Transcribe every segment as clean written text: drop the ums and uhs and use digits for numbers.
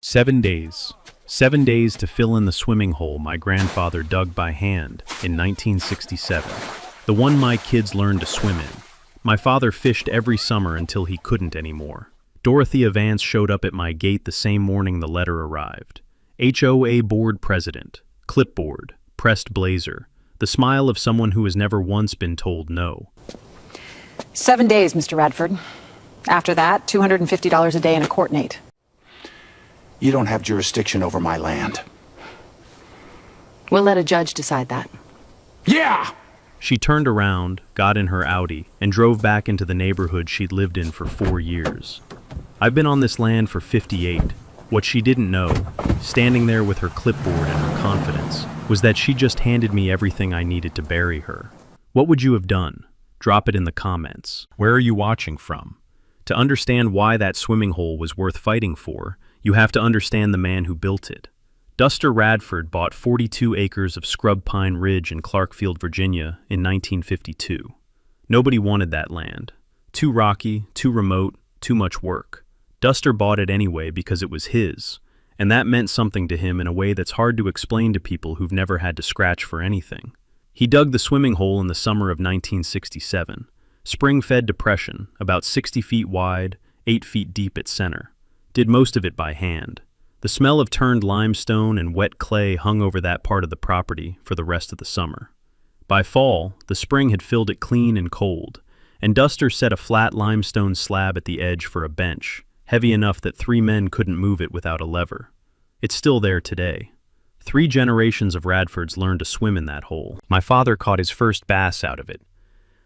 7 days. 7 days to fill in the swimming hole my grandfather dug by hand in 1967. The one my kids learned to swim in. My father fished every summer until he couldn't anymore. Dorothea Vance showed up at my gate the same morning the letter arrived. HOA board president, clipboard, pressed blazer, the smile of someone who has never once been told no. 7 days, Mr. Radford. After that, $250 a day in a courtnate. You don't have jurisdiction over my land. We'll let a judge decide that. Yeah! She turned around, got in her Audi, and drove back into the neighborhood she'd lived in for 4 years. I've been on this land for 58. What she didn't know, standing there with her clipboard and her confidence, was that she just handed me everything I needed to bury her. What would you have done? Drop it in the comments. Where are you watching from? To understand why that swimming hole was worth fighting for, you have to understand the man who built it. Duster Radford bought 42 acres of scrub pine ridge in Clarkfield, Virginia in 1952. Nobody wanted that land. Too rocky, too remote, too much work. Duster bought it anyway because it was his, and that meant something to him in a way that's hard to explain to people who've never had to scratch for anything. He dug the swimming hole in the summer of 1967. Spring-fed depression, about 60 feet wide, 8 feet deep at center. Did most of it by hand. The smell of turned limestone and wet clay hung over that part of the property for the rest of the summer. By fall, the spring had filled it clean and cold, and Duster set a flat limestone slab at the edge for a bench, heavy enough that 3 men couldn't move it without a lever. It's still there today. 3 generations of Radfords learned to swim in that hole. My father caught his first bass out of it.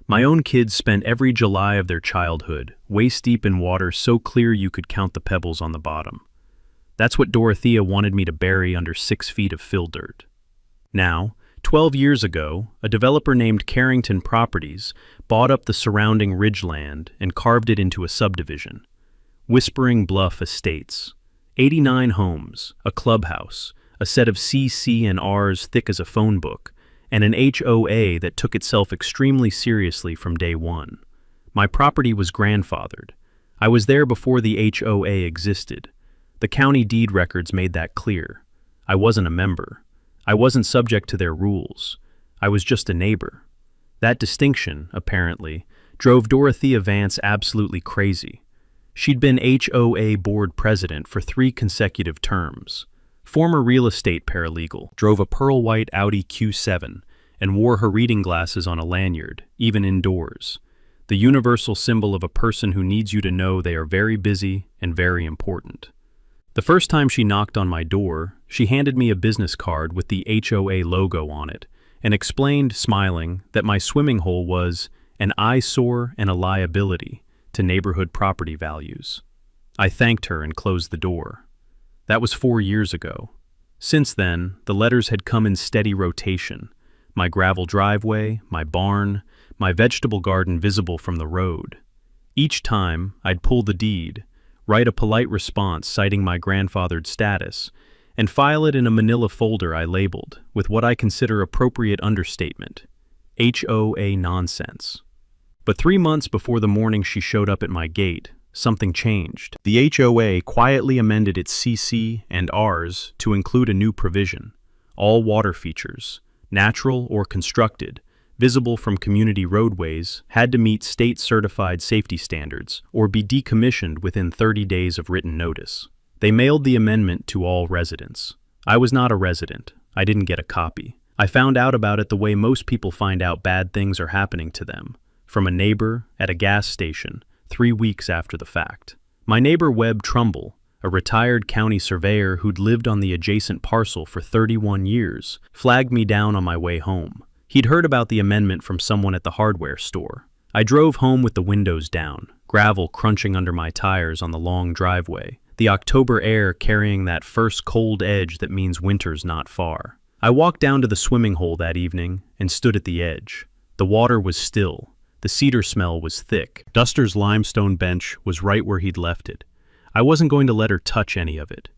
My own kids spent every July of their childhood, waist-deep in water so clear you could count the pebbles on the bottom. That's what Dorothea wanted me to bury under 6 feet of fill dirt. Now, 12 years ago, a developer named Carrington Properties bought up the surrounding ridgeland and carved it into a subdivision. Whispering Bluff Estates. 89 homes, a clubhouse, a set of CC and Rs thick as a phone book, and an HOA that took itself extremely seriously from day one. My property was grandfathered. I was there before the HOA existed. The county deed records made that clear. I wasn't a member. I wasn't subject to their rules. I was just a neighbor. That distinction, apparently, drove Dorothea Vance absolutely crazy. She'd been HOA board president for 3 consecutive terms. Former real estate paralegal, drove a pearl white Audi Q7, and wore her reading glasses on a lanyard, even indoors. The universal symbol of a person who needs you to know they are very busy and very important. The first time she knocked on my door, she handed me a business card with the HOA logo on it, and explained, smiling, that my swimming hole was an eyesore and a liability to neighborhood property values. I thanked her and closed the door. That was 4 years ago. Since then, the letters had come in steady rotation. My gravel driveway, my barn, my vegetable garden visible from the road. Each time, I'd pull the deed, write a polite response citing my grandfathered status, and file it in a manila folder I labeled, with what I consider appropriate understatement, HOA nonsense. But 3 months before the morning she showed up at my gate, something changed. The HOA quietly amended its CC and Rs to include a new provision. All water features, natural or constructed, visible from community roadways, had to meet state-certified safety standards or be decommissioned within 30 days of written notice. They mailed the amendment to all residents. I was not a resident. I didn't get a copy. I found out about it the way most people find out bad things are happening to them, from a neighbor at a gas station, 3 weeks after the fact. My neighbor Webb Trumbull, a retired county surveyor who'd lived on the adjacent parcel for 31 years, flagged me down on my way home. He'd heard about the amendment from someone at the hardware store. I drove home with the windows down, gravel crunching under my tires on the long driveway, the October air carrying that first cold edge that means winter's not far. I walked down to the swimming hole that evening and stood at the edge. The water was still. The cedar smell was thick. Duster's limestone bench was right where he'd left it. I wasn't going to let her touch any of it.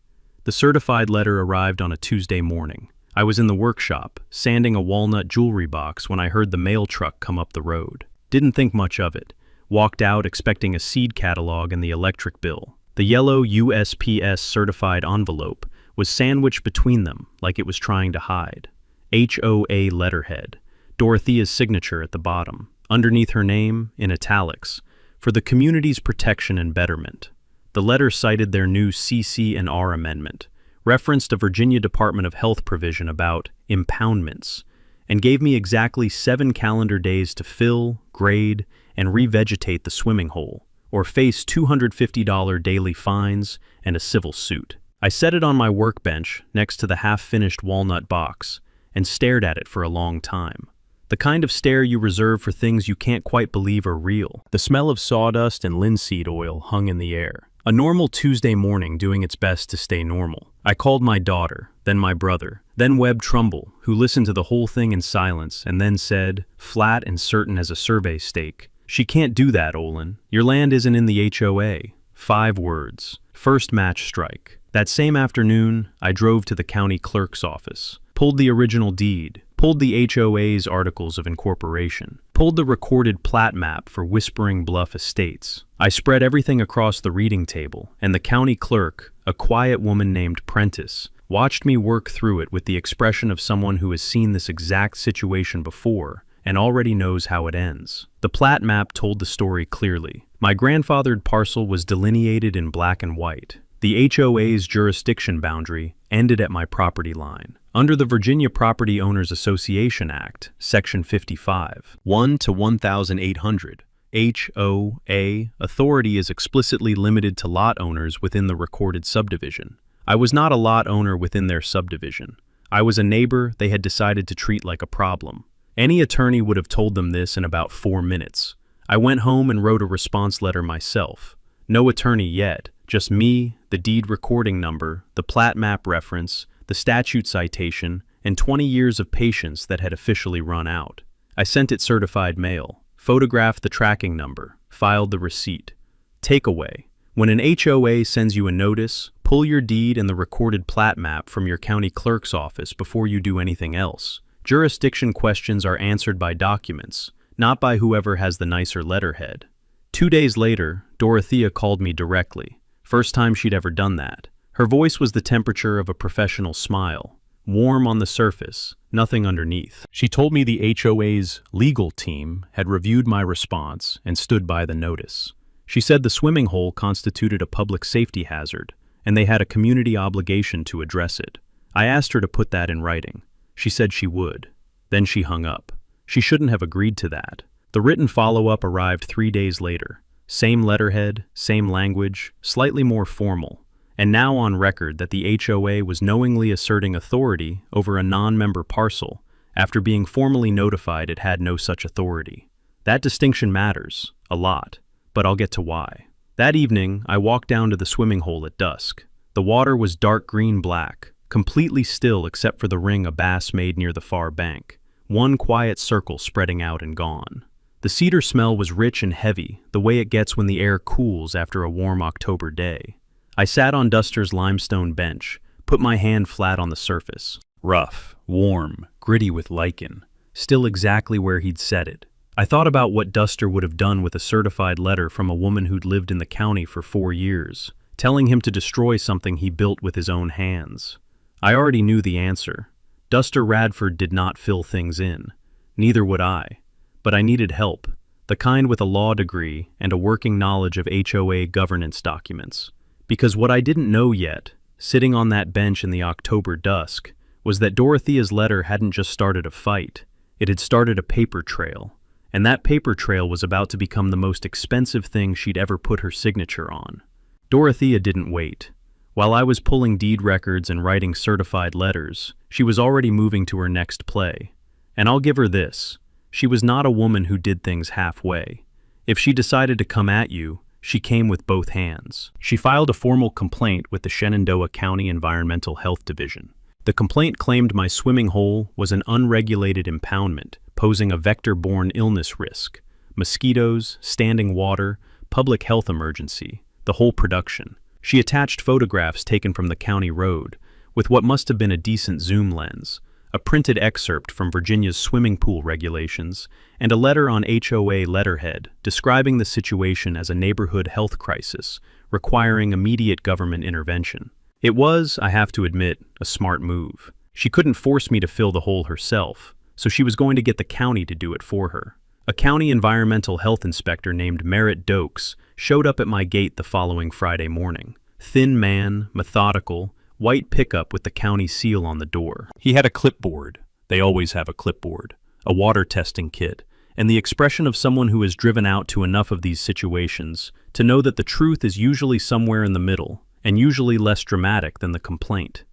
The certified letter arrived on a Tuesday morning. I was in the workshop, sanding a walnut jewelry box when I heard the mail truck come up the road. Didn't think much of it. Walked out expecting a seed catalog and the electric bill. The yellow USPS certified envelope was sandwiched between them like it was trying to hide. HOA letterhead, Dorothea's signature at the bottom, underneath her name, in italics, for the community's protection and betterment. The letter cited their new CC&R amendment, referenced a Virginia Department of Health provision about impoundments, and gave me exactly 7 calendar days to fill, grade, and revegetate the swimming hole, or face $250 daily fines and a civil suit. I set it on my workbench next to the half-finished walnut box and stared at it for a long time. The kind of stare you reserve for things you can't quite believe are real. The smell of sawdust and linseed oil hung in the air. A normal Tuesday morning doing its best to stay normal. I called my daughter, then my brother, then Webb Trumbull, who listened to the whole thing in silence and then said, flat and certain as a survey stake, "She can't do that, Olin. Your land isn't in the HOA." 5 words. First match strike. That same afternoon, I drove to the county clerk's office, pulled the original deed, pulled the HOA's articles of incorporation, pulled the recorded plat map for Whispering Bluff Estates. I spread everything across the reading table, and the county clerk, a quiet woman named Prentice, watched me work through it with the expression of someone who has seen this exact situation before and already knows how it ends. The plat map told the story clearly. My grandfathered parcel was delineated in black and white. The HOA's jurisdiction boundary ended at my property line. Under the Virginia Property Owners Association Act, Section 55, 1 to 1,800, HOA authority is explicitly limited to lot owners within the recorded subdivision. I was not a lot owner within their subdivision. I was a neighbor they had decided to treat like a problem. Any attorney would have told them this in about 4 minutes. I went home and wrote a response letter myself. No attorney yet, just me, the deed recording number, the plat map reference, the statute citation, and 20 years of patience that had officially run out. I sent it certified mail, photographed the tracking number, filed the receipt. Takeaway: when an HOA sends you a notice, pull your deed and the recorded plat map from your county clerk's office before you do anything else. Jurisdiction questions are answered by documents, not by whoever has the nicer letterhead. 2 days later, Dorothea called me directly. First time she'd ever done that. Her voice was the temperature of a professional smile. Warm on the surface, nothing underneath. She told me the HOA's legal team had reviewed my response and stood by the notice. She said the swimming hole constituted a public safety hazard, and they had a community obligation to address it. I asked her to put that in writing. She said she would. Then she hung up. She shouldn't have agreed to that. The written follow-up arrived 3 days later. Same letterhead, same language, slightly more formal, and now on record that the HOA was knowingly asserting authority over a non-member parcel after being formally notified it had no such authority. That distinction matters, a lot, but I'll get to why. That evening, I walked down to the swimming hole at dusk. The water was dark green-black, completely still except for the ring a bass made near the far bank, one quiet circle spreading out and gone. The cedar smell was rich and heavy, the way it gets when the air cools after a warm October day. I sat on Duster's limestone bench, put my hand flat on the surface. Rough, warm, gritty with lichen, still exactly where he'd set it. I thought about what Duster would have done with a certified letter from a woman who'd lived in the county for 4 years, telling him to destroy something he built with his own hands. I already knew the answer. Duster Radford did not fill things in. Neither would I. But I needed help, the kind with a law degree and a working knowledge of HOA governance documents. Because what I didn't know yet, sitting on that bench in the October dusk, was that Dorothea's letter hadn't just started a fight, it had started a paper trail, and that paper trail was about to become the most expensive thing she'd ever put her signature on. Dorothea didn't wait. While I was pulling deed records and writing certified letters, she was already moving to her next play. And I'll give her this. She was not a woman who did things halfway. If she decided to come at you, she came with both hands. She filed a formal complaint with the Shenandoah County Environmental Health Division. The complaint claimed my swimming hole was an unregulated impoundment, posing a vector-borne illness risk. Mosquitoes, standing water, public health emergency, the whole production. She attached photographs taken from the county road, with what must have been a decent zoom lens, a printed excerpt from Virginia's swimming pool regulations, and a letter on HOA letterhead describing the situation as a neighborhood health crisis requiring immediate government intervention. It was, I have to admit, a smart move. She couldn't force me to fill the hole herself, so she was going to get the county to do it for her. A county environmental health inspector named Merritt Dokes showed up at my gate the following Friday morning. Thin man, methodical, white pickup with the county seal on the door. He had a clipboard. They always have a clipboard. A water testing kit, and the expression of someone who has driven out to enough of these situations to know that the truth is usually somewhere in the middle, and usually less dramatic than the complaint.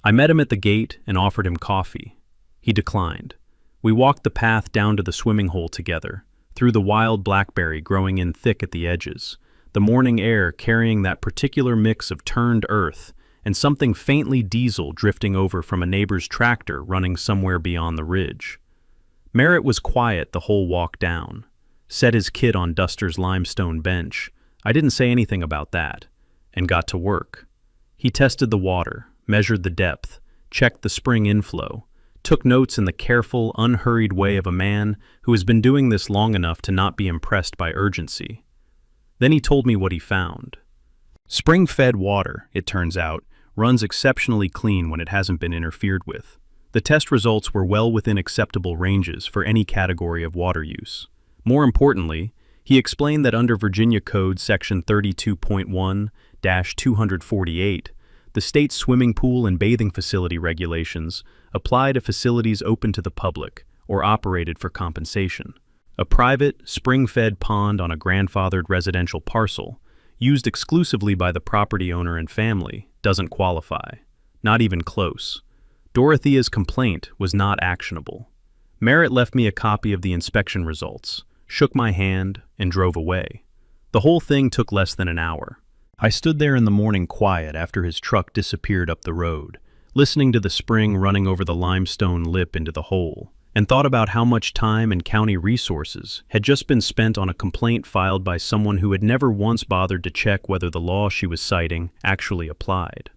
I met him at the gate and offered him coffee. He declined. We walked the path down to the swimming hole together, through the wild blackberry growing in thick at the edges, the morning air carrying that particular mix of turned earth and something faintly diesel drifting over from a neighbor's tractor running somewhere beyond the ridge. Merritt was quiet the whole walk down, set his kit on Duster's limestone bench. I didn't say anything about that, and got to work. He tested the water, measured the depth, checked the spring inflow, took notes in the careful, unhurried way of a man who has been doing this long enough to not be impressed by urgency. Then he told me what he found. Spring-fed water, it turns out, runs exceptionally clean when it hasn't been interfered with. The test results were well within acceptable ranges for any category of water use. More importantly, he explained that under Virginia Code Section 32.1-248, the state's swimming pool and bathing facility regulations apply to facilities open to the public or operated for compensation. A private, spring-fed pond on a grandfathered residential parcel, used exclusively by the property owner and family, doesn't qualify. Not even close. Dorothea's complaint was not actionable. Merritt left me a copy of the inspection results, shook my hand, and drove away. The whole thing took less than an hour. I stood there in the morning quiet after his truck disappeared up the road, listening to the spring running over the limestone lip into the hole, and thought about how much time and county resources had just been spent on a complaint filed by someone who had never once bothered to check whether the law she was citing actually applied.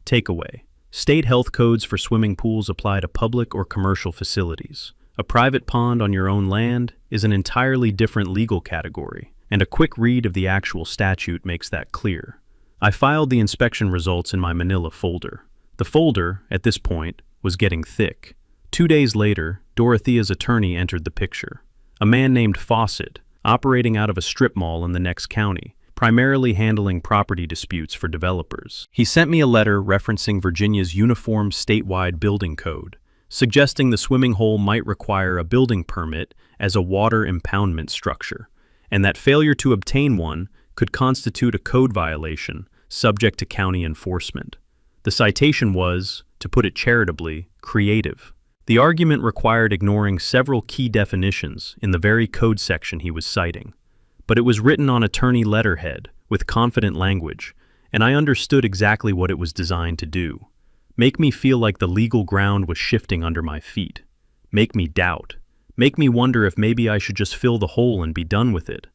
Takeaway. State health codes for swimming pools apply to public or commercial facilities. A private pond on your own land is an entirely different legal category, and a quick read of the actual statute makes that clear. I filed the inspection results in my manila folder. The folder, at this point, was getting thick. 2 days later, Dorothea's attorney entered the picture. A man named Fawcett, operating out of a strip mall in the next county, primarily handling property disputes for developers. He sent me a letter referencing Virginia's uniform statewide building code, suggesting the swimming hole might require a building permit as a water impoundment structure, and that failure to obtain one could constitute a code violation subject to county enforcement. The citation was, to put it charitably, creative. The argument required ignoring several key definitions in the very code section he was citing. But it was written on attorney letterhead, with confident language, and I understood exactly what it was designed to do. Make me feel like the legal ground was shifting under my feet. Make me doubt. Make me wonder if maybe I should just fill the hole and be done with it.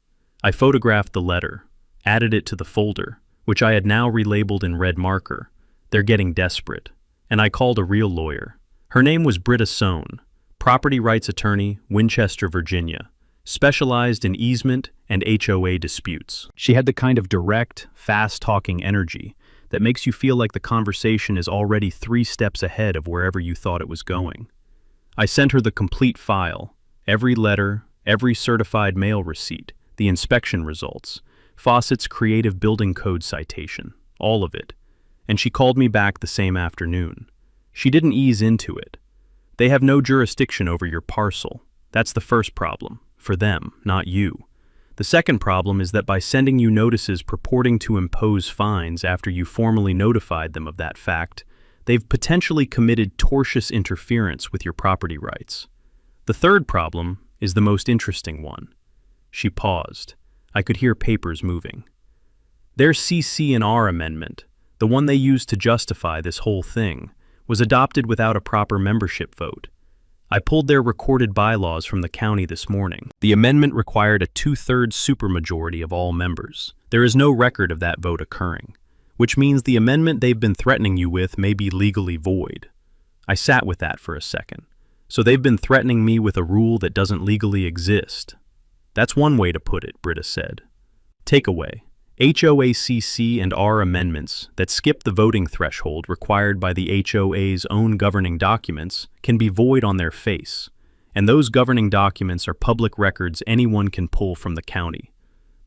I photographed the letter, added it to the folder, which I had now relabeled in red marker. They're getting desperate. And I called a real lawyer. Her name was Britta Sohn, property rights attorney, Winchester, Virginia, specialized in easement and HOA disputes. She had the kind of direct, fast-talking energy that makes you feel like the conversation is already 3 steps ahead of wherever you thought it was going. I sent her the complete file, every letter, every certified mail receipt, the inspection results, Fawcett's creative building code citation, all of it, and she called me back the same afternoon. She didn't ease into it. They have no jurisdiction over your parcel. That's the first problem, for them, not you. The second problem is that by sending you notices purporting to impose fines after you formally notified them of that fact, they've potentially committed tortious interference with your property rights. The third problem is the most interesting one. She paused. I could hear papers moving. Their CC&R amendment, the one they used to justify this whole thing, was adopted without a proper membership vote. I pulled their recorded bylaws from the county this morning. The amendment required a 2/3 supermajority of all members. There is no record of that vote occurring, which means the amendment they've been threatening you with may be legally void. I sat with that for a second. So they've been threatening me with a rule that doesn't legally exist. That's one way to put it, Britta said. Takeaway. HOA and R amendments that skip the voting threshold required by the HOA's own governing documents can be void on their face, and those governing documents are public records anyone can pull from the county.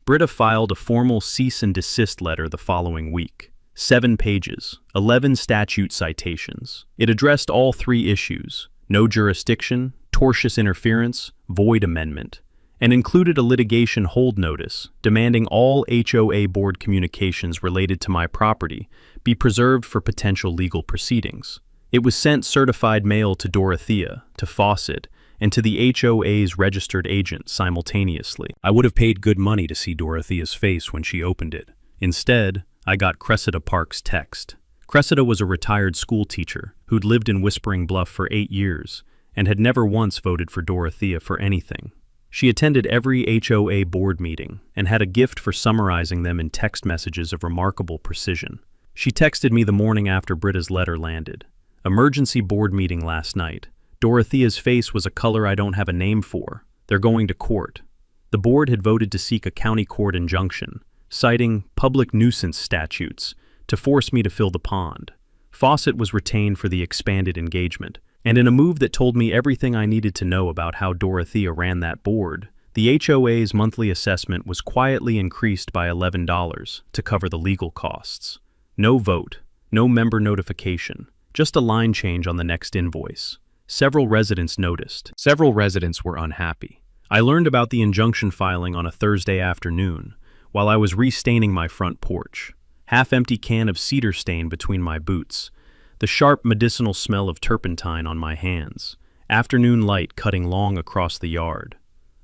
Britta filed a formal cease and desist letter the following week. 7 pages, 11 statute citations. It addressed all 3 issues: no jurisdiction, tortious interference, void amendment, and included a litigation hold notice demanding all HOA board communications related to my property be preserved for potential legal proceedings. It was sent certified mail to Dorothea, to Fawcett, and to the HOA's registered agent simultaneously. I would have paid good money to see Dorothea's face when she opened it. Instead, I got Cressida Park's text. Cressida was a retired school teacher who'd lived in Whispering Bluff for 8 years and had never once voted for Dorothea for anything. She attended every HOA board meeting and had a gift for summarizing them in text messages of remarkable precision. She texted me the morning after Britta's letter landed. Emergency board meeting last night. Dorothea's face was a color I don't have a name for. They're going to court. The board had voted to seek a county court injunction, citing public nuisance statutes, to force me to fill the pond. Fawcett was retained for the expanded engagement, and in a move that told me everything I needed to know about how Dorothea ran that board, the HOA's monthly assessment was quietly increased by $11 to cover the legal costs. No vote, no member notification, just a line change on the next invoice. Several residents noticed. Several residents were unhappy. I learned about the injunction filing on a Thursday afternoon, while I was restaining my front porch. Half-empty can of cedar stain between my boots, the sharp medicinal smell of turpentine on my hands, afternoon light cutting long across the yard.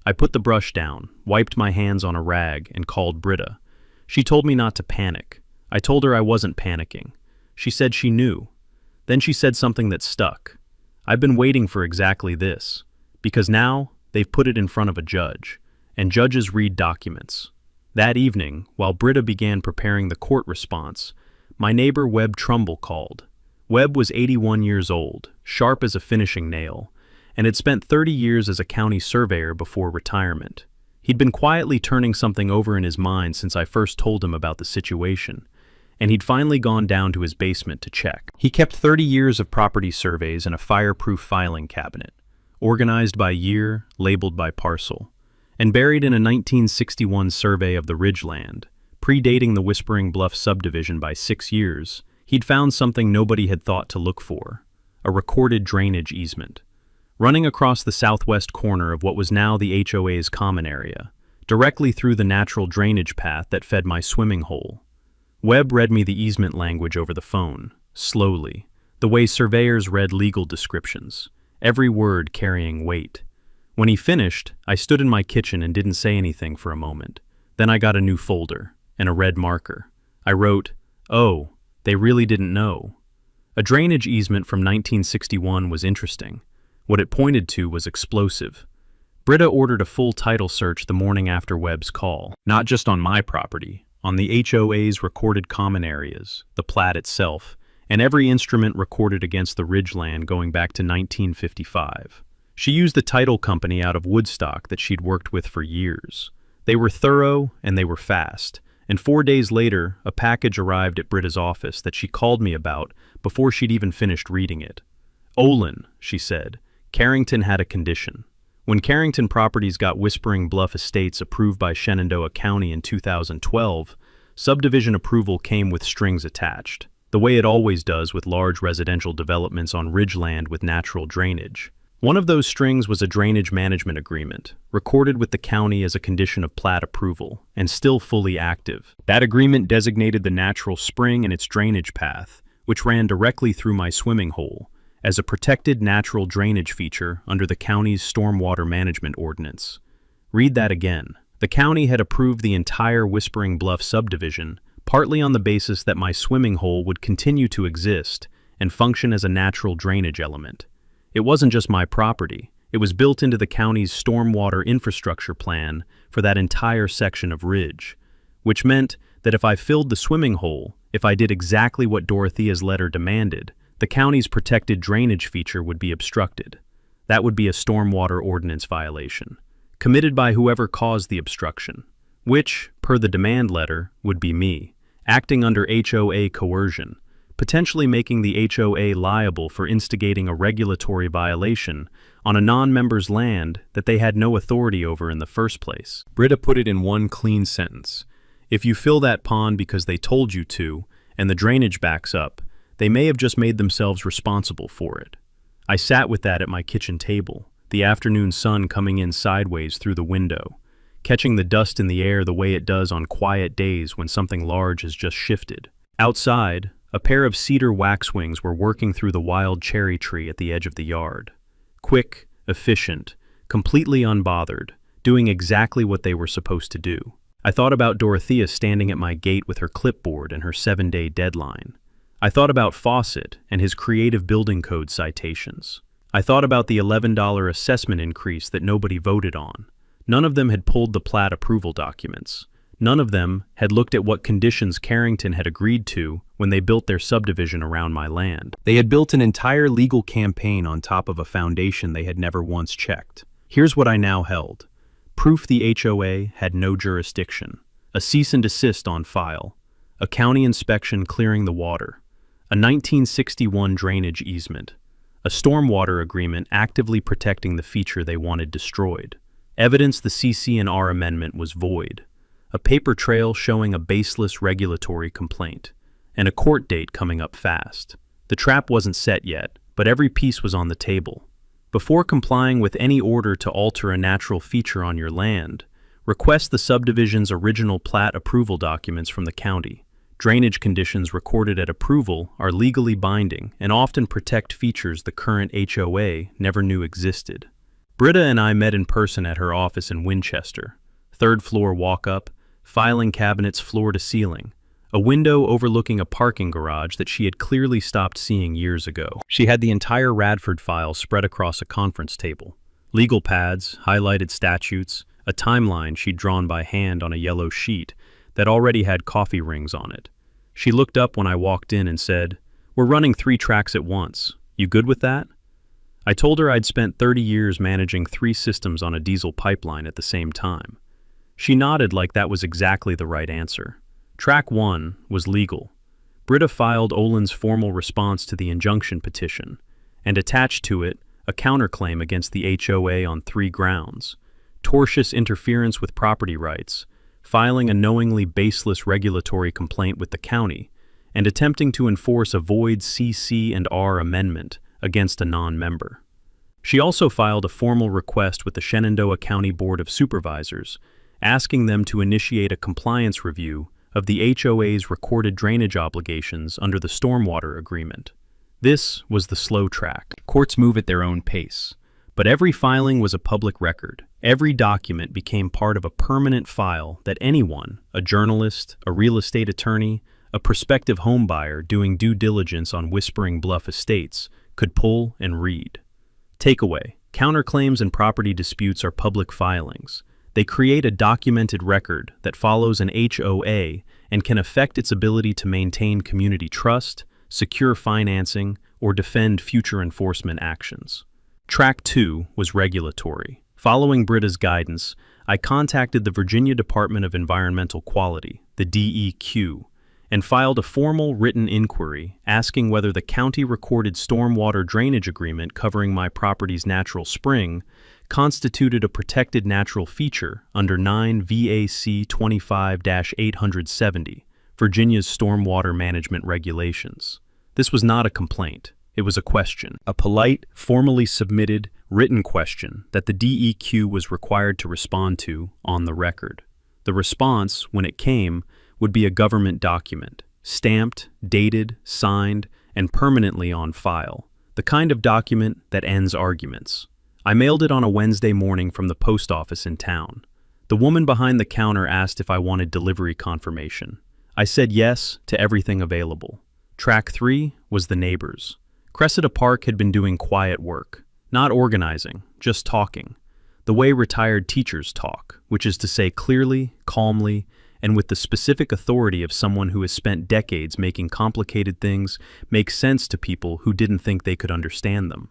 I put the brush down, wiped my hands on a rag, and called Britta. She told me not to panic. I told her I wasn't panicking. She said she knew. Then she said something that stuck. I've been waiting for exactly this, because now they've put it in front of a judge, and judges read documents. That evening, while Britta began preparing the court response, my neighbor Webb Trumbull called. Webb was 81 years old, sharp as a finishing nail, and had spent 30 years as a county surveyor before retirement. He'd been quietly turning something over in his mind since I first told him about the situation, and he'd finally gone down to his basement to check. He kept 30 years of property surveys in a fireproof filing cabinet, organized by year, labeled by parcel, and buried in a 1961 survey of the Ridgeland, predating the Whispering Bluff subdivision by 6 years. He'd found something nobody had thought to look for: a recorded drainage easement, running across the southwest corner of what was now the HOA's common area, directly through the natural drainage path that fed my swimming hole. Webb read me the easement language over the phone, slowly, the way surveyors read legal descriptions, every word carrying weight. When he finished, I stood in my kitchen and didn't say anything for a moment. Then I got a new folder and a red marker. I wrote, "Oh, they really didn't know." A drainage easement from 1961 was interesting. What it pointed to was explosive. Britta ordered a full title search the morning after Webb's call. Not just on my property, on the HOA's recorded common areas, the plat itself, and every instrument recorded against the Ridgeland going back to 1955. She used the title company out of Woodstock that she'd worked with for years. They were thorough and they were fast. And 4 days later, a package arrived at Britta's office that she called me about before she'd even finished reading it. "Olin," she said, "Carrington had a condition. When Carrington Properties got Whispering Bluff Estates approved by Shenandoah County in 2012, subdivision approval came with strings attached, the way it always does with large residential developments on ridgeland with natural drainage. One of those strings was a drainage management agreement, recorded with the county as a condition of plat approval, and still fully active. That agreement designated the natural spring and its drainage path, which ran directly through my swimming hole, as a protected natural drainage feature under the county's stormwater management ordinance. Read that again. The county had approved the entire Whispering Bluff subdivision, partly on the basis that my swimming hole would continue to exist and function as a natural drainage element. It wasn't just my property. It was built into the county's stormwater infrastructure plan for that entire section of ridge, which meant that if I filled the swimming hole, if I did exactly what Dorothea's letter demanded, the county's protected drainage feature would be obstructed. That would be a stormwater ordinance violation, committed by whoever caused the obstruction, which, per the demand letter, would be me, acting under HOA coercion, potentially making the HOA liable for instigating a regulatory violation on a non-member's land that they had no authority over in the first place. Britta put it in one clean sentence. If you fill that pond because they told you to, and the drainage backs up, they may have just made themselves responsible for it. I sat with that at my kitchen table, the afternoon sun coming in sideways through the window, catching the dust in the air the way it does on quiet days when something large has just shifted. Outside, a pair of cedar waxwings were working through the wild cherry tree at the edge of the yard. Quick, efficient, completely unbothered, doing exactly what they were supposed to do. I thought about Dorothea standing at my gate with her clipboard and her 7-day deadline. I thought about Fawcett and his creative building code citations. I thought about the $11 assessment increase that nobody voted on. None of them had pulled the plat approval documents. None of them had looked at what conditions Carrington had agreed to when they built their subdivision around my land. They had built an entire legal campaign on top of a foundation they had never once checked. Here's what I now held. Proof the HOA had no jurisdiction. A cease and desist on file. A county inspection clearing the water. A 1961 drainage easement. A stormwater agreement actively protecting the feature they wanted destroyed. Evidence the CC&R amendment was void. A paper trail showing a baseless regulatory complaint. And a court date coming up fast. The trap wasn't set yet, but every piece was on the table. Before complying with any order to alter a natural feature on your land, request the subdivision's original plat approval documents from the county. Drainage conditions recorded at approval are legally binding and often protect features the current HOA never knew existed. Britta and I met in person at her office in Winchester. 3rd floor walk-up, filing cabinets floor to ceiling, a window overlooking a parking garage that she had clearly stopped seeing years ago. She had the entire Radford file spread across a conference table. Legal pads, highlighted statutes, a timeline she'd drawn by hand on a yellow sheet that already had coffee rings on it. She looked up when I walked in and said, "We're running 3 tracks at once. You good with that?" I told her I'd spent 30 years managing 3 systems on a diesel pipeline at the same time. She nodded like that was exactly the right answer. Track 1 was legal. Britta filed Olin's formal response to the injunction petition, and attached to it a counterclaim against the HOA on 3 grounds: tortious interference with property rights, filing a knowingly baseless regulatory complaint with the county, and attempting to enforce a void CC&R amendment against a non-member. She also filed a formal request with the Shenandoah County Board of Supervisors, asking them to initiate a compliance review of the HOA's recorded drainage obligations under the stormwater agreement. This was the slow track. Courts move at their own pace, but every filing was a public record. Every document became part of a permanent file that anyone, a journalist, a real estate attorney, a prospective homebuyer doing due diligence on Whispering Bluff Estates, could pull and read. Takeaway: counterclaims and property disputes are public filings. They create a documented record that follows an HOA and can affect its ability to maintain community trust, secure financing, or defend future enforcement actions. Track 2 was regulatory. Following Britta's guidance, I contacted the Virginia Department of Environmental Quality, the DEQ, and filed a formal written inquiry asking whether the county-recorded stormwater drainage agreement covering my property's natural spring constituted a protected natural feature under 9 VAC 25-870, Virginia's stormwater management regulations. This was not a complaint. It was a question, a polite, formally submitted, written question that the DEQ was required to respond to on the record. The response, when it came, would be a government document, stamped, dated, signed, and permanently on file, the kind of document that ends arguments. I mailed it on a Wednesday morning from the post office in town. The woman behind the counter asked if I wanted delivery confirmation. I said yes to everything available. Track 3 was the neighbors. Cressida Park had been doing quiet work, not organizing, just talking. The way retired teachers talk, which is to say clearly, calmly, and with the specific authority of someone who has spent decades making complicated things make sense to people who didn't think they could understand them.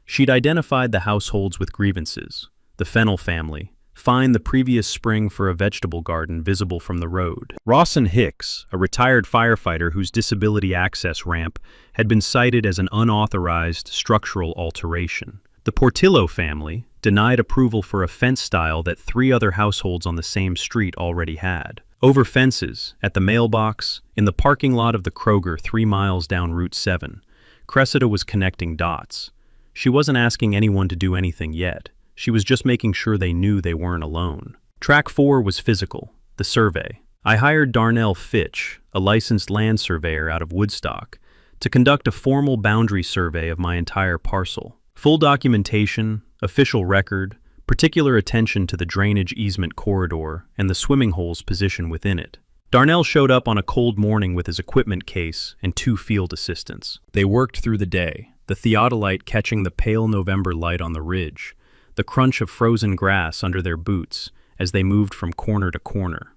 She'd identified the households with grievances: the Fennel family, fined the previous spring for a vegetable garden visible from the road. Rawson Hicks, a retired firefighter whose disability access ramp had been cited as an unauthorized structural alteration. The Portillo family, denied approval for a fence style that 3 other households on the same street already had. Over fences, at the mailbox, in the parking lot of the Kroger 3 miles down Route 7, Cressida was connecting dots. She wasn't asking anyone to do anything yet. She was just making sure they knew they weren't alone. Track 4 was physical, the survey. I hired Darnell Fitch, a licensed land surveyor out of Woodstock, to conduct a formal boundary survey of my entire parcel. Full documentation, official record, particular attention to the drainage easement corridor and the swimming hole's position within it. Darnell showed up on a cold morning with his equipment case and 2 field assistants. They worked through the day, the theodolite catching the pale November light on the ridge, the crunch of frozen grass under their boots as they moved from corner to corner.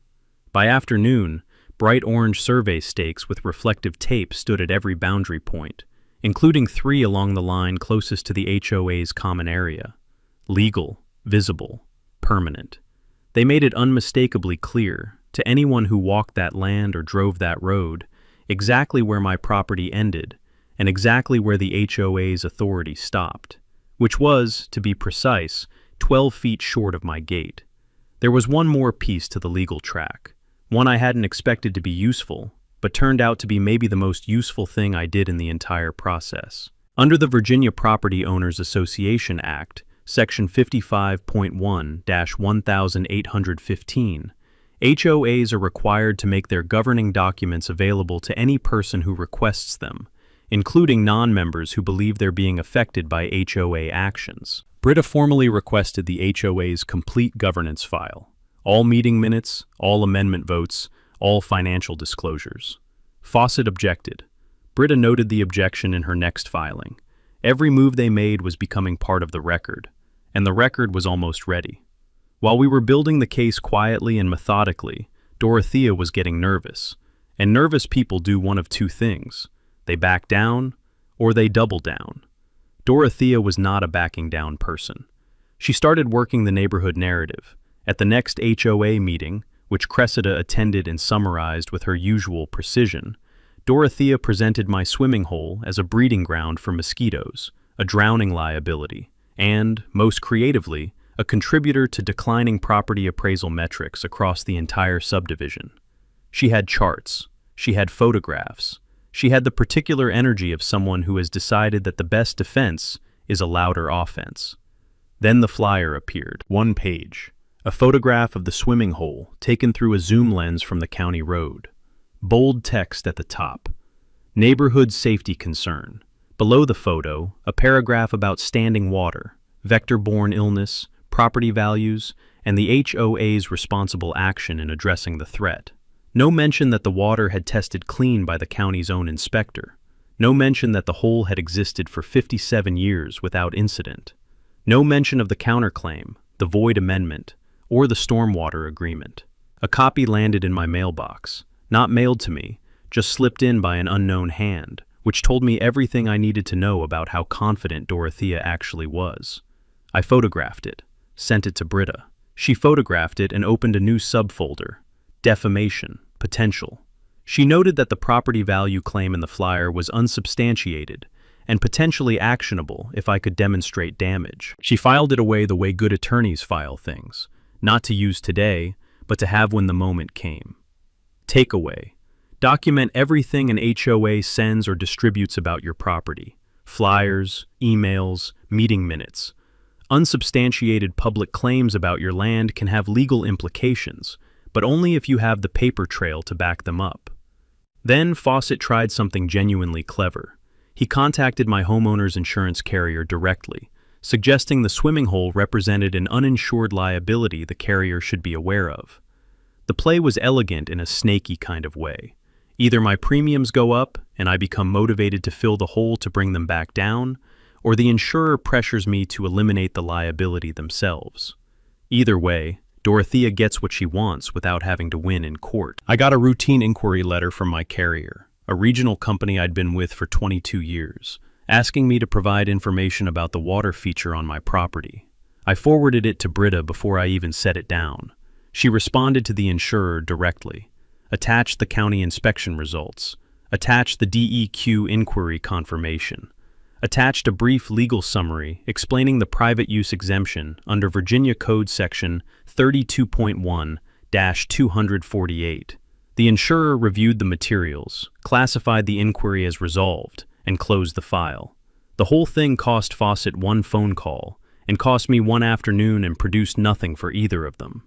By afternoon, bright orange survey stakes with reflective tape stood at every boundary point, including 3 along the line closest to the HOA's common area. Legal, visible, permanent. They made it unmistakably clear, to anyone who walked that land or drove that road, exactly where my property ended, and exactly where the HOA's authority stopped, which was, to be precise, 12 feet short of my gate. There was one more piece to the legal track, one I hadn't expected to be useful, but turned out to be maybe the most useful thing I did in the entire process. Under the Virginia Property Owners Association Act, Section 55.1-1815, HOAs are required to make their governing documents available to any person who requests them, including non-members who believe they're being affected by HOA actions. Britta formally requested the HOA's complete governance file, all meeting minutes, all amendment votes, all financial disclosures. Fawcett objected. Britta noted the objection in her next filing. Every move they made was becoming part of the record, and the record was almost ready. While we were building the case quietly and methodically, Dorothea was getting nervous, and nervous people do one of 2 things. They back down, or they double down. Dorothea was not a backing down person. She started working the neighborhood narrative. At the next HOA meeting, which Cressida attended and summarized with her usual precision, Dorothea presented my swimming hole as a breeding ground for mosquitoes, a drowning liability, and, most creatively, a contributor to declining property appraisal metrics across the entire subdivision. She had charts. She had photographs. She had the particular energy of someone who has decided that the best defense is a louder offense. Then the flyer appeared. 1 page. A photograph of the swimming hole taken through a zoom lens from the county road. Bold text at the top. Neighborhood safety concern. Below the photo, a paragraph about standing water, vector-borne illness, property values, and the HOA's responsible action in addressing the threat. No mention that the water had tested clean by the county's own inspector. No mention that the hole had existed for 57 years without incident. No mention of the counterclaim, the void amendment, or the stormwater agreement. A copy landed in my mailbox, not mailed to me, just slipped in by an unknown hand, which told me everything I needed to know about how confident Dorothea actually was. I photographed it, sent it to Britta. She photographed it and opened a new subfolder, Defamation, Potential. She noted that the property value claim in the flyer was unsubstantiated and potentially actionable if I could demonstrate damage. She filed it away the way good attorneys file things, not to use today, but to have when the moment came. Takeaway. Document everything an HOA sends or distributes about your property. Flyers, emails, meeting minutes. Unsubstantiated public claims about your land can have legal implications, but only if you have the paper trail to back them up. Then Fawcett tried something genuinely clever. He contacted my homeowner's insurance carrier directly, suggesting the swimming hole represented an uninsured liability the carrier should be aware of. The play was elegant in a snaky kind of way. Either my premiums go up and I become motivated to fill the hole to bring them back down, or the insurer pressures me to eliminate the liability themselves. Either way, Dorothea gets what she wants without having to win in court. I got a routine inquiry letter from my carrier, a regional company I'd been with for 22 years, asking me to provide information about the water feature on my property. I forwarded it to Britta before I even set it down. She responded to the insurer directly, attached the county inspection results, attached the DEQ inquiry confirmation, attached a brief legal summary explaining the private use exemption under Virginia Code Section 32.1-248. The insurer reviewed the materials, classified the inquiry as resolved, and closed the file. The whole thing cost Fawcett one phone call, and cost me one afternoon and produced nothing for either of them.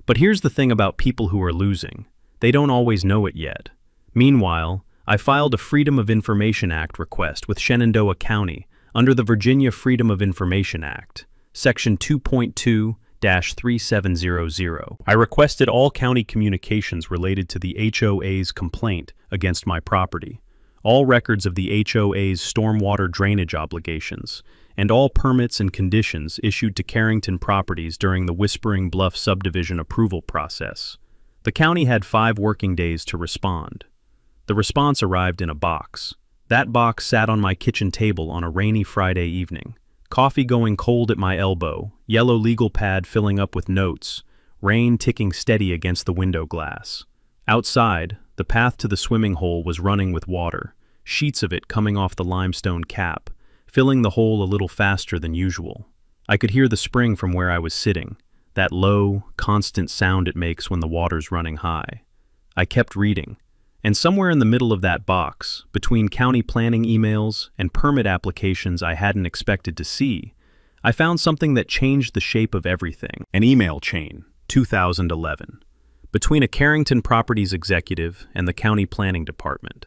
But here's the thing about people who are losing. They don't always know it yet. Meanwhile, I filed a Freedom of Information Act request with Shenandoah County under the Virginia Freedom of Information Act, Section 2.2-3700. I requested all county communications related to the HOA's complaint against my property, all records of the HOA's stormwater drainage obligations, and all permits and conditions issued to Carrington Properties during the Whispering Bluff subdivision approval process. The county had 5 working days to respond. The response arrived in a box. That box sat on my kitchen table on a rainy Friday evening. Coffee going cold at my elbow, yellow legal pad filling up with notes, rain ticking steady against the window glass. Outside, the path to the swimming hole was running with water, sheets of it coming off the limestone cap, filling the hole a little faster than usual. I could hear the spring from where I was sitting, that low, constant sound it makes when the water's running high. I kept reading. And somewhere in the middle of that box, between county planning emails and permit applications I hadn't expected to see, I found something that changed the shape of everything. An email chain, 2011, between a Carrington Properties executive and the county planning department.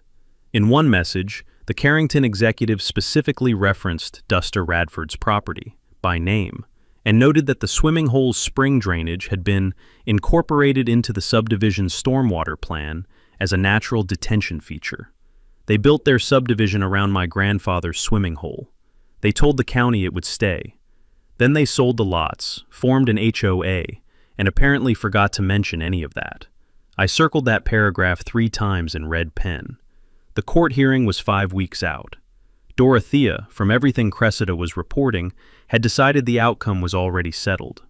In one message, the Carrington executive specifically referenced Duster Radford's property by name and noted that the swimming hole's spring drainage had been incorporated into the subdivision's stormwater plan as a natural detention feature. They built their subdivision around my grandfather's swimming hole. They told the county it would stay. Then they sold the lots, formed an HOA, and apparently forgot to mention any of that. I circled that paragraph 3 times in red pen. The court hearing was 5 weeks out. Dorothea, from everything Cressida was reporting, had decided the outcome was already settled.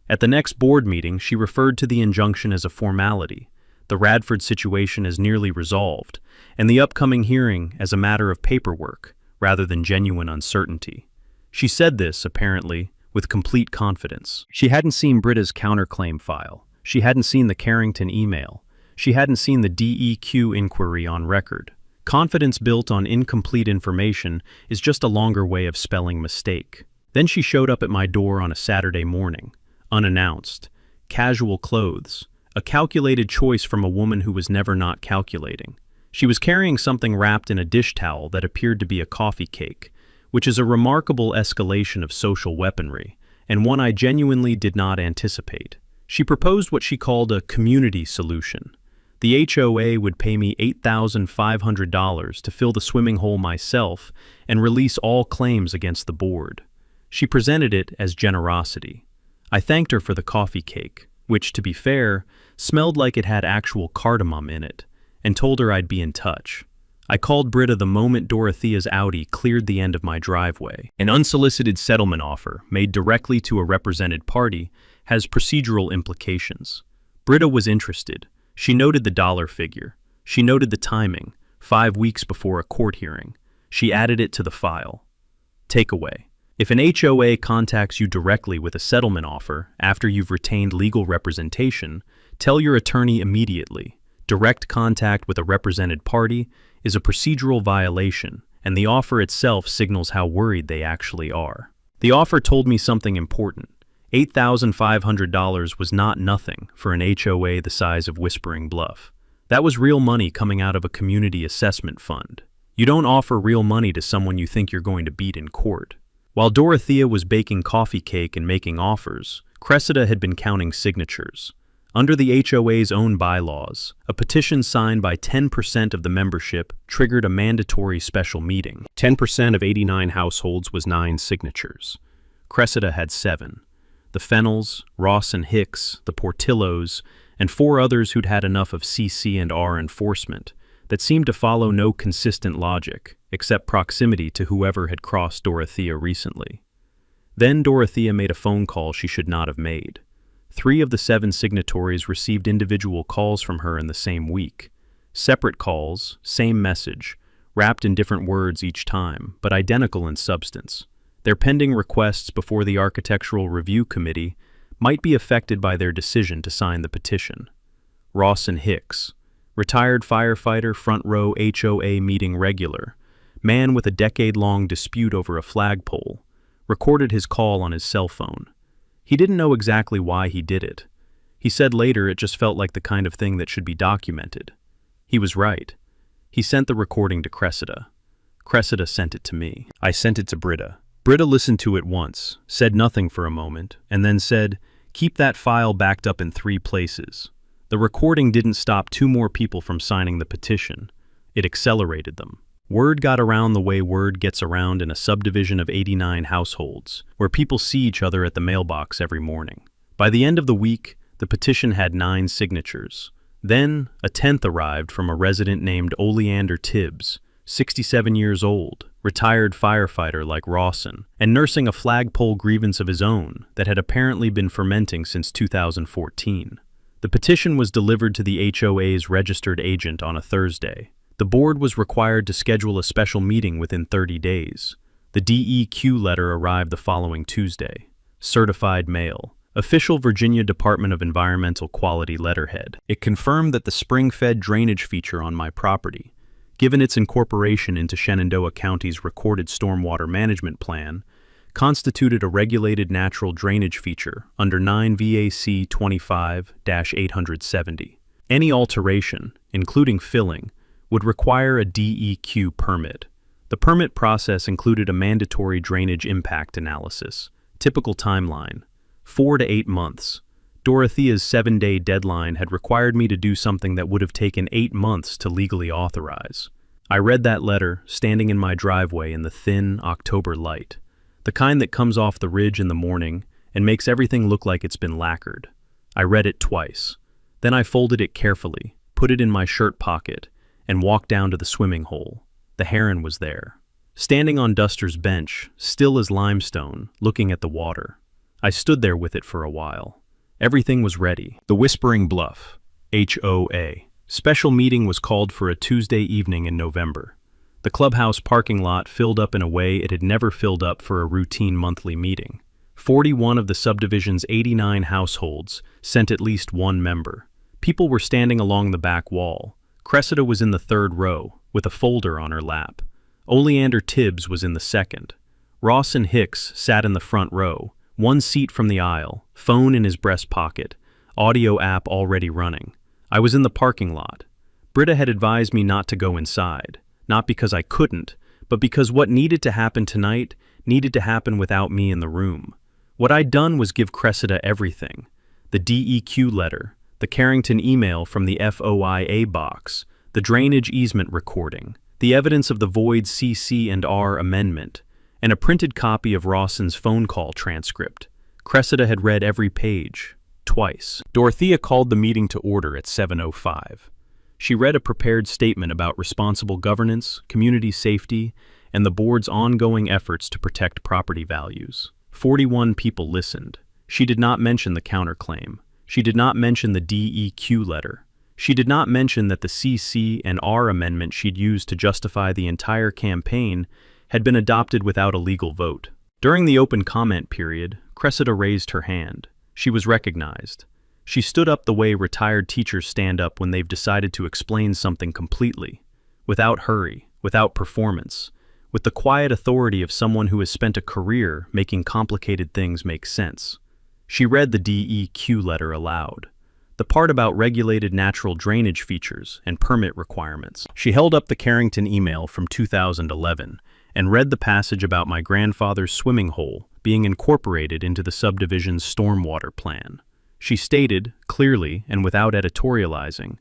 At the next board meeting, she referred to the injunction as a formality, the Radford situation as nearly resolved, and the upcoming hearing as a matter of paperwork rather than genuine uncertainty. She said this, apparently, with complete confidence. She hadn't seen Britta's counterclaim file. She hadn't seen the Carrington email. She hadn't seen the DEQ inquiry on record. Confidence built on incomplete information is just a longer way of spelling mistake. Then she showed up at my door on a Saturday morning, unannounced, casual clothes, a calculated choice from a woman who was never not calculating. She was carrying something wrapped in a dish towel that appeared to be a coffee cake, which is a remarkable escalation of social weaponry, and one I genuinely did not anticipate. She proposed what she called a community solution. The HOA would pay me $8,500 to fill the swimming hole myself and release all claims against the board. She presented it as generosity. I thanked her for the coffee cake, which, to be fair, smelled like it had actual cardamom in it, and told her I'd be in touch. I called Britta the moment Dorothea's Audi cleared the end of my driveway. An unsolicited settlement offer, made directly to a represented party, has procedural implications. Britta was interested. She noted the dollar figure. She noted the timing, 5 weeks before a court hearing. She added it to the file. Takeaway. If an HOA contacts you directly with a settlement offer after you've retained legal representation, tell your attorney immediately. Direct contact with a represented party is a procedural violation, and the offer itself signals how worried they actually are. The offer told me something important. $8,500 was not nothing for an HOA the size of Whispering Bluff. That was real money coming out of a community assessment fund. You don't offer real money to someone you think you're going to beat in court. While Dorothea was baking coffee cake and making offers, Cressida had been counting signatures. Under the HOA's own bylaws, a petition signed by 10% of the membership triggered a mandatory special meeting. 10% of 89 households was 9 signatures. Cressida had 7. the Fennels, Ross and Hicks, the Portillos, and 4 others who'd had enough of CC&R enforcement that seemed to follow no consistent logic, except proximity to whoever had crossed Dorothea recently. Then Dorothea made a phone call she should not have made. 3 of the 7 signatories received individual calls from her in the same week. Separate calls, same message, wrapped in different words each time, but identical in substance. Their pending requests before the Architectural Review Committee might be affected by their decision to sign the petition. Ross and Hicks, retired firefighter, front row HOA meeting regular, man with a decade-long dispute over a flagpole, recorded his call on his cell phone. He didn't know exactly why he did it. He said later it just felt like the kind of thing that should be documented. He was right. He sent the recording to Cressida. Cressida sent it to me. I sent it to Britta. Britta listened to it once, said nothing for a moment, and then said, "Keep that file backed up in 3 places." The recording didn't stop 2 more people from signing the petition. It accelerated them. Word got around the way word gets around in a subdivision of 89 households, where people see each other at the mailbox every morning. By the end of the week, the petition had 9 signatures. Then, a 10th arrived from a resident named Oleander Tibbs, 67 years old, retired firefighter like Rawson, and nursing a flagpole grievance of his own that had apparently been fermenting since 2014. The petition was delivered to the HOA's registered agent on a Thursday. The board was required to schedule a special meeting within 30 days. The DEQ letter arrived the following Tuesday. Certified mail. Official Virginia Department of Environmental Quality letterhead. It confirmed that the spring-fed drainage feature on my property, given its incorporation into Shenandoah County's recorded stormwater management plan, constituted a regulated natural drainage feature under 9 VAC 25-870. Any alteration, including filling, would require a DEQ permit. The permit process included a mandatory drainage impact analysis. Typical timeline: 4 to 8 months. Dorothea's 7-day deadline had required me to do something that would have taken 8 months to legally authorize. I read that letter, standing in my driveway in the thin October light, the kind that comes off the ridge in the morning and makes everything look like it's been lacquered. I read it twice. Then I folded it carefully, put it in my shirt pocket, and walked down to the swimming hole. The heron was there, standing on Duster's bench, still as limestone, looking at the water. I stood there with it for a while. Everything was ready. The Whispering Bluff, HOA. Special meeting was called for a Tuesday evening in November. The clubhouse parking lot filled up in a way it had never filled up for a routine monthly meeting. 41 of the subdivision's 89 households sent at least 1 member. People were standing along the back wall. Cressida was in the 3rd row, with a folder on her lap. Oleander Tibbs was in the 2nd. Ross and Hicks sat in the front row, 1 seat from the aisle, phone in his breast pocket, audio app already running. I was in the parking lot. Britta had advised me not to go inside, not because I couldn't, but because what needed to happen tonight needed to happen without me in the room. What I'd done was give Cressida everything: the DEQ letter, the Carrington email from the FOIA box, the drainage easement recording, the evidence of the void CC&R amendment, and a printed copy of Rawson's phone call transcript. Cressida had read every page, twice. Dorothea called the meeting to order at 7:05. She read a prepared statement about responsible governance, community safety, and the board's ongoing efforts to protect property values. 41 people listened. She did not mention the counterclaim. She did not mention the DEQ letter. She did not mention that the CC&R amendment she'd used to justify the entire campaign had been adopted without a legal vote. During the open comment period, Cressida raised her hand. She was recognized. She stood up the way retired teachers stand up when they've decided to explain something completely, without hurry, without performance, with the quiet authority of someone who has spent a career making complicated things make sense. She read the DEQ letter aloud, the part about regulated natural drainage features and permit requirements. She held up the Carrington email from 2011 and read the passage about my grandfather's swimming hole being incorporated into the subdivision's stormwater plan. She stated, clearly and without editorializing,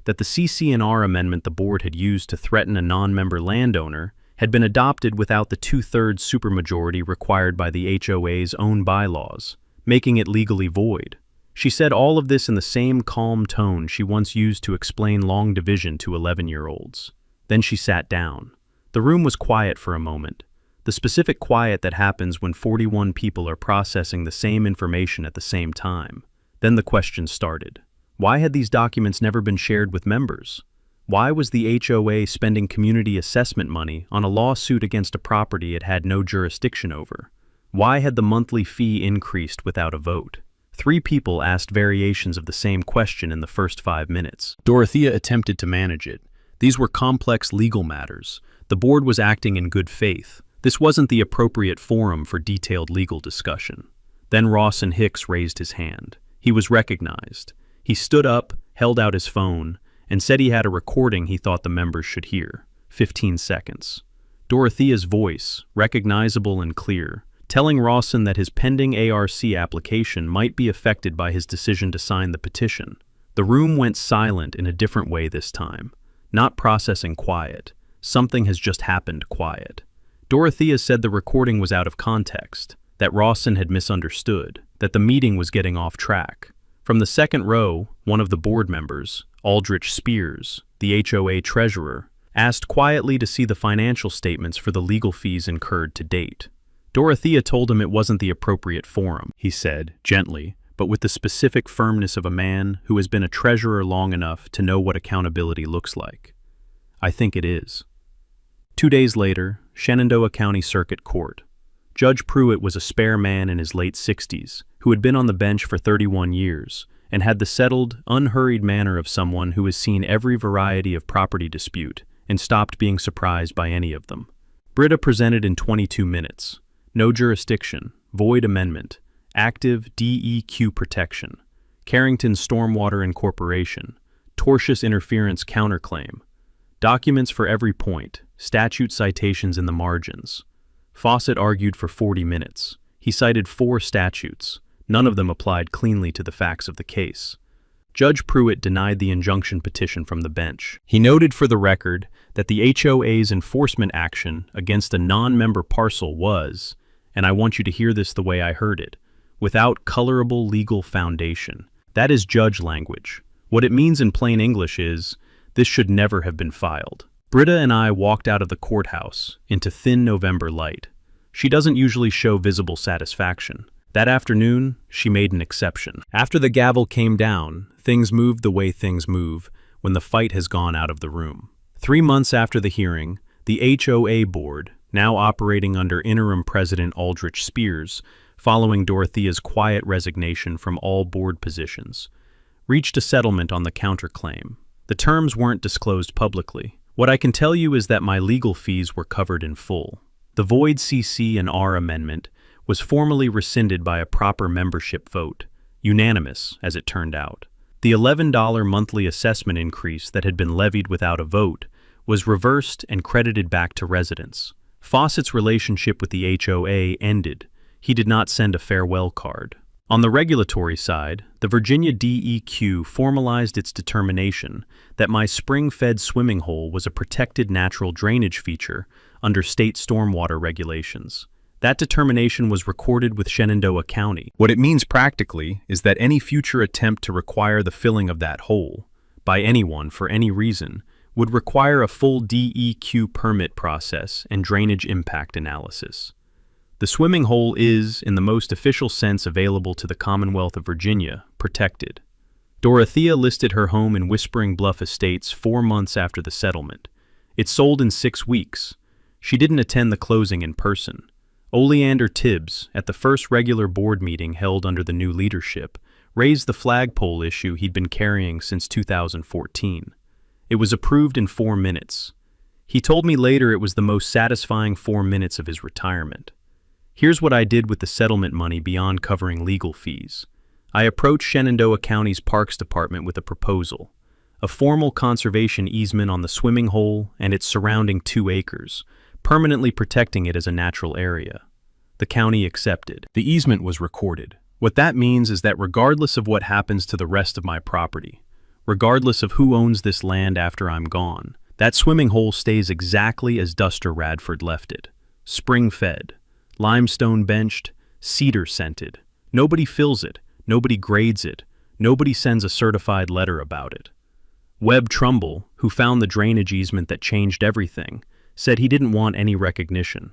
that the CC&R amendment the board had used to threaten a non-member landowner had been adopted without the 2/3 supermajority required by the HOA's own bylaws, making it legally void. She said all of this in the same calm tone she once used to explain long division to 11-year-olds. Then she sat down. The room was quiet for a moment, the specific quiet that happens when 41 people are processing the same information at the same time. Then the questions started. Why had these documents never been shared with members? Why was the HOA spending community assessment money on a lawsuit against a property it had no jurisdiction over? Why had the monthly fee increased without a vote? 3 people asked variations of the same question in the first 5 minutes. Dorothea attempted to manage it. These were complex legal matters. The board was acting in good faith. This wasn't the appropriate forum for detailed legal discussion. Then Rawson Hicks raised his hand. He was recognized. He stood up, held out his phone, and said he had a recording he thought the members should hear. 15 seconds. Dorothea's voice, recognizable and clear, telling Rawson that his pending ARC application might be affected by his decision to sign the petition. The room went silent in a different way this time. Not processing quiet. Something has just happened quiet. Dorothea said the recording was out of context, that Rawson had misunderstood, that the meeting was getting off track. From the second row, one of the board members, Aldrich Spears, the HOA treasurer, asked quietly to see the financial statements for the legal fees incurred to date. Dorothea told him it wasn't the appropriate forum, he said, gently, but with the specific firmness of a man who has been a treasurer long enough to know what accountability looks like. I think it is. 2 days later, Shenandoah County Circuit Court. Judge Pruitt was a spare man in his late 60s who had been on the bench for 31 years and had the settled, unhurried manner of someone who has seen every variety of property dispute and stopped being surprised by any of them. Britta presented in 22 minutes. No jurisdiction, void amendment, active DEQ protection, Carrington Stormwater Incorporation, tortious interference counterclaim, documents for every point, statute citations in the margins. Fawcett argued for 40 minutes. He cited 4 statutes. None of them applied cleanly to the facts of the case. Judge Pruitt denied the injunction petition from the bench. He noted for the record that the HOA's enforcement action against a non-member parcel was, and I want you to hear this the way I heard it, without colorable legal foundation. That is judge language. What it means in plain English is, this should never have been filed. Britta and I walked out of the courthouse into thin November light. She doesn't usually show visible satisfaction. That afternoon, she made an exception. After the gavel came down, things moved the way things move when the fight has gone out of the room. 3 months after the hearing, the HOA board, now operating under interim president Aldrich Spears, following Dorothea's quiet resignation from all board positions, reached a settlement on the counterclaim. The terms weren't disclosed publicly. What I can tell you is that my legal fees were covered in full. The void CC and R amendment was formally rescinded by a proper membership vote, unanimous, as it turned out. The $11 monthly assessment increase that had been levied without a vote was reversed and credited back to residents. Fawcett's relationship with the HOA ended. He did not send a farewell card. On the regulatory side, the Virginia DEQ formalized its determination that my spring-fed swimming hole was a protected natural drainage feature under state stormwater regulations. That determination was recorded with Shenandoah County. What it means practically is that any future attempt to require the filling of that hole, by anyone for any reason, would require a full DEQ permit process and drainage impact analysis. The swimming hole is, in the most official sense available to the Commonwealth of Virginia, protected. Dorothea listed her home in Whispering Bluff Estates 4 months after the settlement. It sold in 6 weeks. She didn't attend the closing in person. Oleander Tibbs, at the first regular board meeting held under the new leadership, raised the flagpole issue he'd been carrying since 2014. It was approved in 4 minutes. He told me later it was the most satisfying 4 minutes of his retirement. Here's what I did with the settlement money beyond covering legal fees. I approached Shenandoah County's Parks Department with a proposal. A formal conservation easement on the swimming hole and its surrounding 2 acres, permanently protecting it as a natural area. The county accepted. The easement was recorded. What that means is that regardless of what happens to the rest of my property, regardless of who owns this land after I'm gone, that swimming hole stays exactly as Duster Radford left it. Spring-fed, limestone benched, cedar scented, Nobody fills it, nobody grades it, nobody sends a certified letter about it. Webb Trumbull, who found the drainage easement that changed everything, said he didn't want any recognition.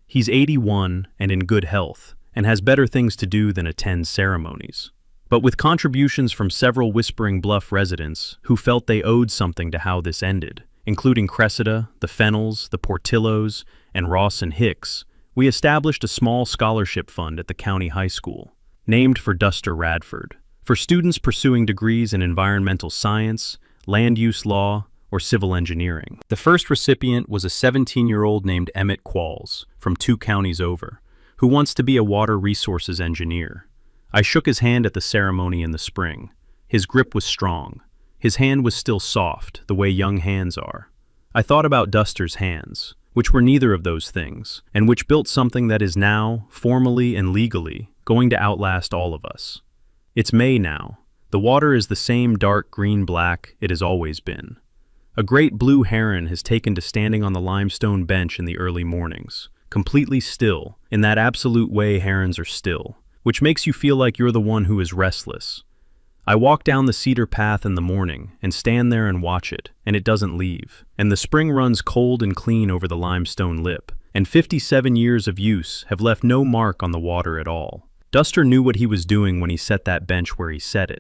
He's 81 and in good health, and has better things to do than attend ceremonies. But with contributions from several Whispering Bluff residents who felt they owed something to how this ended, including Cressida, the Fennels, the Portillos, and Ross and Hicks, we established a small scholarship fund at the county high school, named for Duster Radford, for students pursuing degrees in environmental science, land use law, or civil engineering. The first recipient was a 17-year-old named Emmett Qualls, from 2 counties over, who wants to be a water resources engineer. I shook his hand at the ceremony in the spring. His grip was strong. His hand was still soft, the way young hands are. I thought about Duster's hands, which were neither of those things, and which built something that is now, formally and legally, going to outlast all of us. It's May now. The water is the same dark green-black it has always been. A great blue heron has taken to standing on the limestone bench in the early mornings, completely still, in that absolute way herons are still, which makes you feel like you're the one who is restless. I walk down the cedar path in the morning and stand there and watch it, and it doesn't leave, and the spring runs cold and clean over the limestone lip, and 57 years of use have left no mark on the water at all. Duster knew what he was doing when he set that bench where he set it.